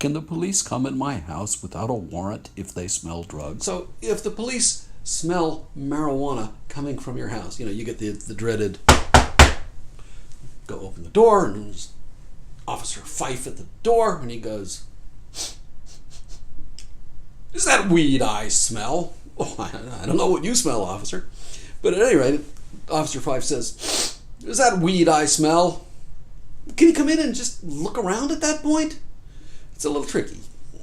Can the police come in my house without a warrant if they smell drugs? So if the police smell marijuana coming from your house, you get the dreaded go open the door, and there's Officer Fife at the door, and he goes, "Is that weed I smell?" "Oh, I don't know what you smell, officer." But at any rate, Officer Fife says, "Is that weed I smell?" Can you come in and just look around at that point? It's a little tricky.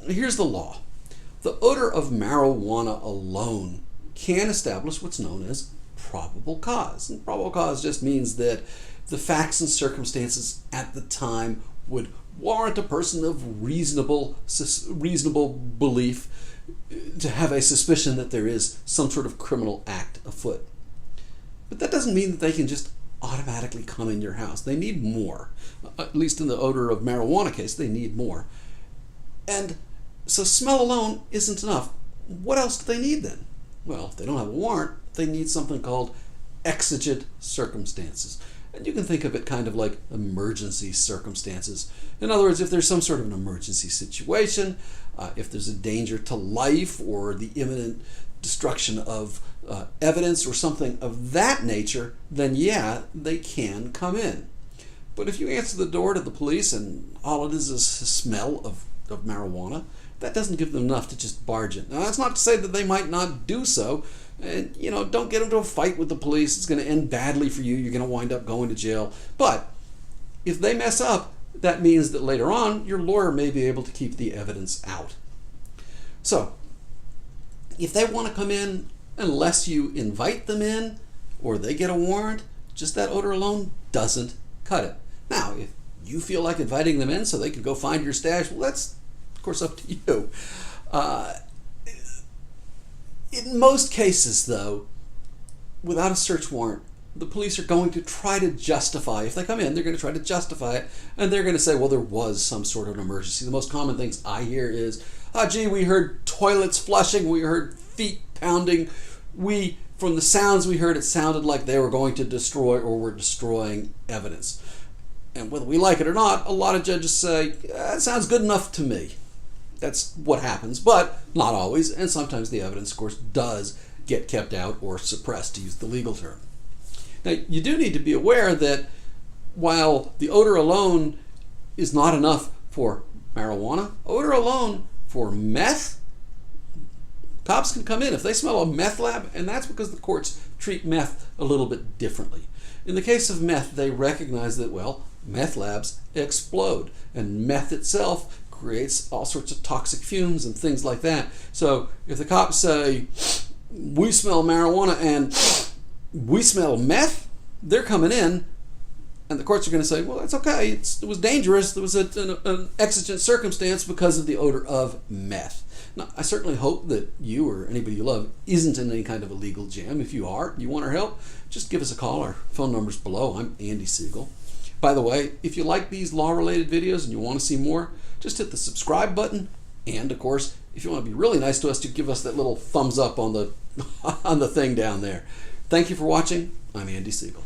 Here's the law. The odor of marijuana alone can establish what's known as probable cause. And probable cause just means that the facts and circumstances at the time would warrant a person of reasonable belief to have a suspicion that there is some sort of criminal act afoot. But that doesn't mean that they can just automatically come in your house. They need more. At least in the odor of marijuana case, they need more. And so smell alone isn't enough. What else do they need then? Well, if they don't have a warrant, they need something called exigent circumstances. And you can think of it kind of like emergency circumstances. In other words, if there's some sort of an emergency situation, if there's a danger to life or the imminent destruction of evidence or something of that nature, then yeah, they can come in. But if you answer the door to the police and all it is a smell of marijuana, that doesn't give them enough to just barge in. Now, that's not to say that they might not do so. And, don't get into a fight with the police. It's going to end badly for you. You're going to wind up going to jail. But if they mess up, that means that later on, your lawyer may be able to keep the evidence out. So, if they want to come in, unless you invite them in or they get a warrant, just that odor alone doesn't cut it. Now, if you feel like inviting them in so they can go find your stash, well, that's, of course, up to you. In most cases, though, without a search warrant, the police are going to try to justify, if they come in, they're going to try to justify it, and they're going to say, well, there was some sort of an emergency. The most common things I hear is, gee, we heard toilets flushing, we heard feet pounding, from the sounds we heard, it sounded like they were going to destroy or were destroying evidence. And whether we like it or not, a lot of judges say, it sounds good enough to me. That's what happens, but not always, and sometimes the evidence, of course, does get kept out or suppressed, to use the legal term. Now, you do need to be aware that while the odor alone is not enough for marijuana, odor alone for meth, cops can come in if they smell a meth lab, and that's because the courts treat meth a little bit differently. In the case of meth, they recognize that, well, meth labs explode, and meth itself creates all sorts of toxic fumes and things like that. So if the cops say, we smell marijuana and we smell meth, they're coming in, and the courts are going to say, well, that's okay. It was dangerous. There was an exigent circumstance because of the odor of meth. Now, I certainly hope that you or anybody you love isn't in any kind of a legal jam. If you are, you want our help, just give us a call. Our phone number's below. I'm Andy Siegel. By the way, if you like these law-related videos and you want to see more, just hit the subscribe button. And, of course, if you want to be really nice to us, to give us that little thumbs up on the thing down there. Thank you for watching. I'm Andy Siegel.